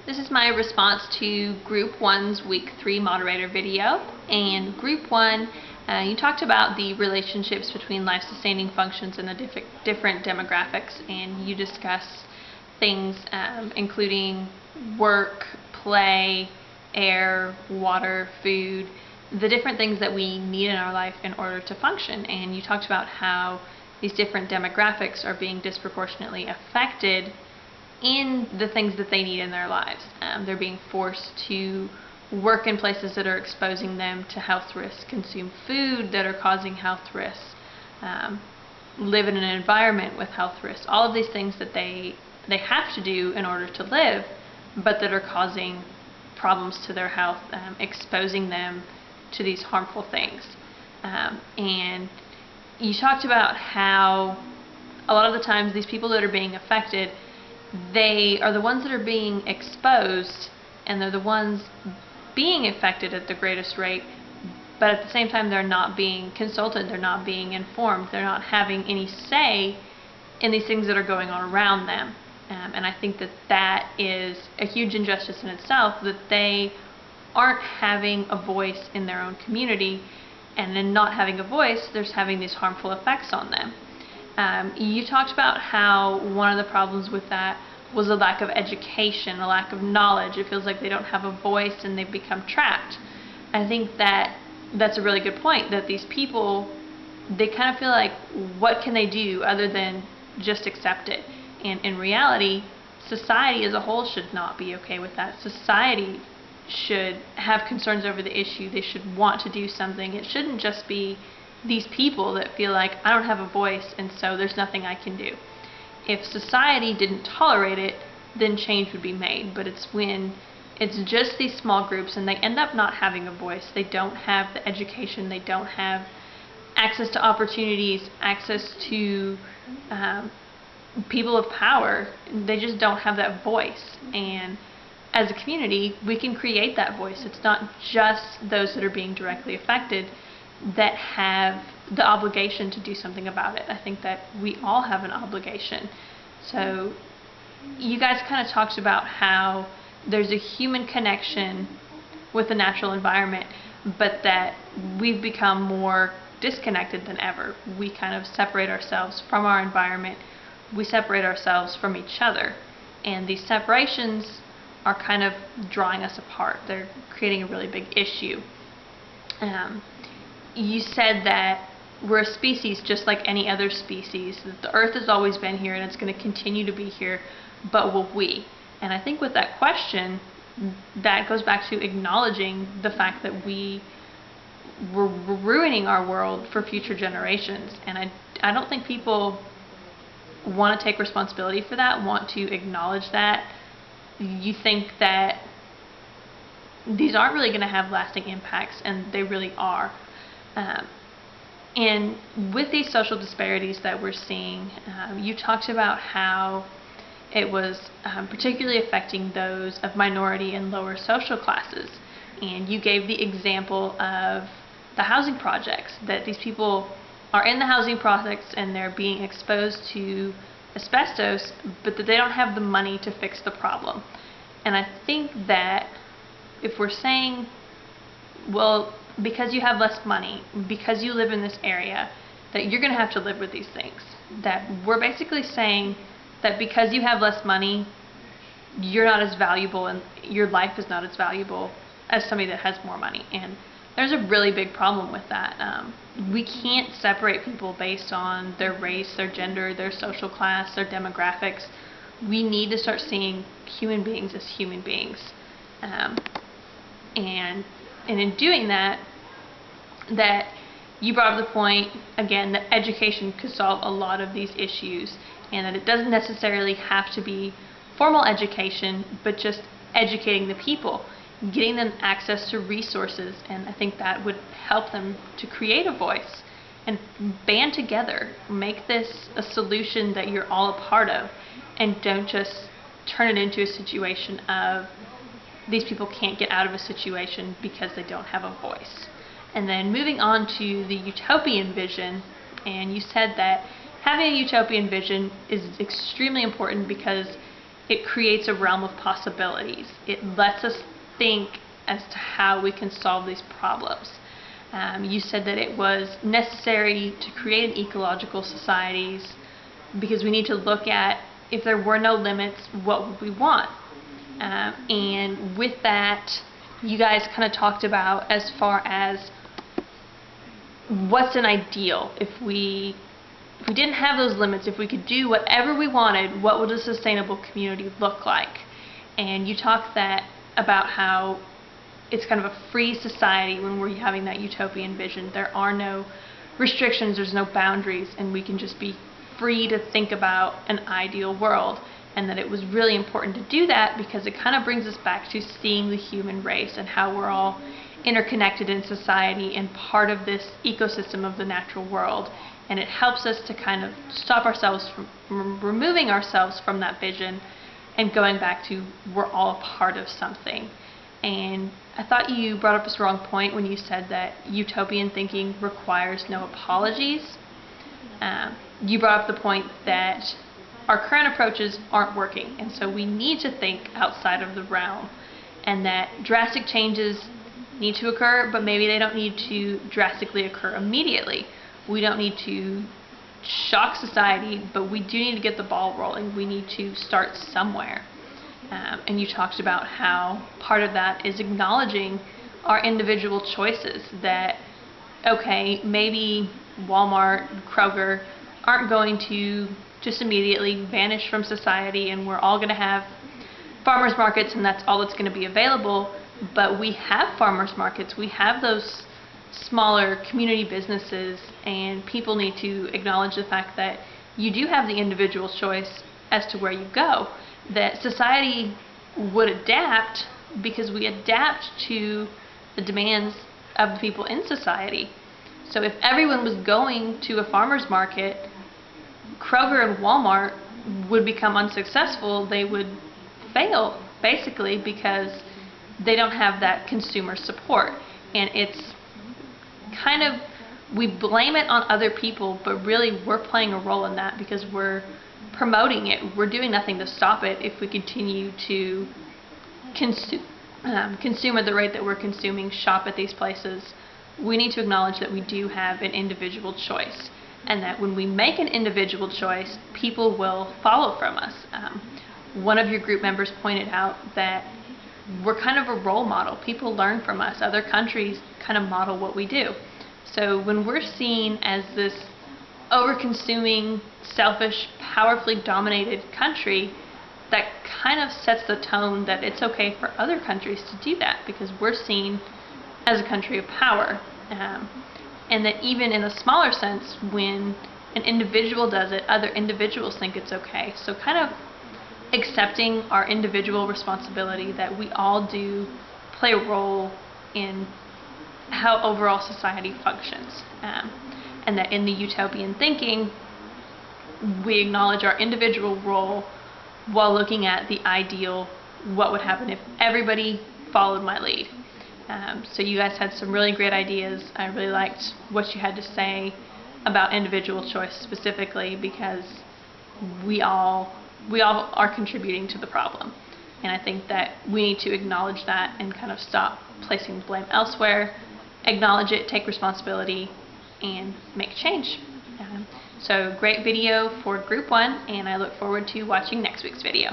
This is my response to Group 1's Week 3 moderator video. And Group 1, you talked about the relationships between life-sustaining functions and the different demographics, and you discussed things including work, play, air, water, food, the different things that we need in our life in order to function. And you talked about how these different demographics are being disproportionately affected in the things that they need in their lives. They're being forced to work in places that are exposing them to health risks, consume food that are causing health risks, live in an environment with health risks, all of these things that they have to do in order to live, but that are causing problems to their health, exposing them to these harmful things. And you talked about how a lot of the times these people that are being affected, they are the ones that are being exposed, and they're the ones being affected at the greatest rate, but at the same time they're not being consulted, they're not being informed, they're not having any say in these things that are going on around them. And I think that that is a huge injustice in itself, that they aren't having a voice in their own community, and in not having a voice, there's having these harmful effects on them. You talked about how one of the problems with that was a lack of education, a lack of knowledge. It feels like they don't have a voice and they've become trapped. I think that that's a really good point, that these people, they kind of feel like, what can they do other than just accept it? And in reality, society as a whole should not be okay with that. Society should have concerns over the issue. They should want to do something. It shouldn't just be these people that feel like, I don't have a voice and so there's nothing I can do. If society didn't tolerate it, then change would be made. But it's when it's just these small groups and they end up not having a voice. They don't have the education. They don't have access to opportunities, access to people of power. They just don't have that voice. And as a community, we can create that voice. It's not just those that are being directly affected that have the obligation to do something about it. I think that we all have an obligation. So you guys kind of talked about how there's a human connection with the natural environment, but that we've become more disconnected than ever. We kind of separate ourselves from our environment. We separate ourselves from each other. And these separations are kind of drawing us apart. They're creating a really big issue. You said that we're a species just like any other species, that the earth has always been here and it's going to continue to be here, but will we? And I think with that question, that goes back to acknowledging the fact that we're ruining our world for future generations. And I don't think people want to take responsibility for that, want to acknowledge that. You think that these aren't really going to have lasting impacts, and they really are. And with these social disparities that we're seeing, you talked about how it was particularly affecting those of minority and lower social classes. And you gave the example of the housing projects, that these people are in the housing projects and they're being exposed to asbestos, but that they don't have the money to fix the problem. And I think that if we're saying, well, because you have less money, because you live in this area, that you're going to have to live with these things, that we're basically saying that because you have less money, you're not as valuable and your life is not as valuable as somebody that has more money. And there's a really big problem with that. We can't separate people based on their race, their gender, their social class, their demographics. We need to start seeing human beings as human beings. And in doing that, that you brought up the point, again, that education could solve a lot of these issues, and that it doesn't necessarily have to be formal education, but just educating the people, getting them access to resources. And I think that would help them to create a voice and band together, make this a solution that you're all a part of, and don't just turn it into a situation of these people can't get out of a situation because they don't have a voice. And then moving on to the utopian vision, and you said that having a utopian vision is extremely important because it creates a realm of possibilities. It lets us think as to how we can solve these problems. You said that it was necessary to create ecological societies because we need to look at, if there were no limits, what would we want? And with that, you guys kind of talked about as far as what's an ideal. If we didn't have those limits, if we could do whatever we wanted, what would a sustainable community look like? And you talked about how it's kind of a free society when we're having that utopian vision. There are no restrictions, there's no boundaries, and we can just be free to think about an ideal world. And that it was really important to do that because it kind of brings us back to seeing the human race and how we're all interconnected in society and part of this ecosystem of the natural world. And it helps us to kind of stop ourselves from removing ourselves from that vision and going back to we're all a part of something. And I thought you brought up a strong point when you said that utopian thinking requires no apologies. You brought up the point that our current approaches aren't working, and so we need to think outside of the realm, and that drastic changes need to occur, but maybe they don't need to drastically occur immediately. We don't need to shock society, but we do need to get the ball rolling. We need to start somewhere. And you talked about how part of that is acknowledging our individual choices, that, okay, maybe Walmart, Kroger aren't going to just immediately vanish from society and we're all going to have farmers markets and that's all that's going to be available, but we have farmers markets, we have those smaller community businesses, and people need to acknowledge the fact that you do have the individual choice as to where you go, that society would adapt because we adapt to the demands of the people in society. So if everyone was going to a farmer's market, Kroger and Walmart would become unsuccessful. They would fail, basically, because they don't have that consumer support. And it's kind of, we blame it on other people, but really we're playing a role in that because we're promoting it. We're doing nothing to stop it if we continue to consume at the rate that we're consuming, shop at these places. We need to acknowledge that we do have an individual choice, and that when we make an individual choice, people will follow from us. One of your group members pointed out that we're kind of a role model. People learn from us. Other countries kind of model what we do. So when we're seen as this over-consuming, selfish, powerfully dominated country, that kind of sets the tone that it's okay for other countries to do that because we're seen as a country of power. And that even in a smaller sense, when an individual does it, other individuals think it's okay. So kind of accepting our individual responsibility that we all do play a role in how overall society functions. And that in the utopian thinking, we acknowledge our individual role while looking at the ideal, what would happen if everybody followed my lead. So you guys had some really great ideas. I really liked what you had to say about individual choice specifically, because we all are contributing to the problem. And I think that we need to acknowledge that and kind of stop placing the blame elsewhere, acknowledge it, take responsibility, and make change. So great video for group 1, and I look forward to watching next week's video.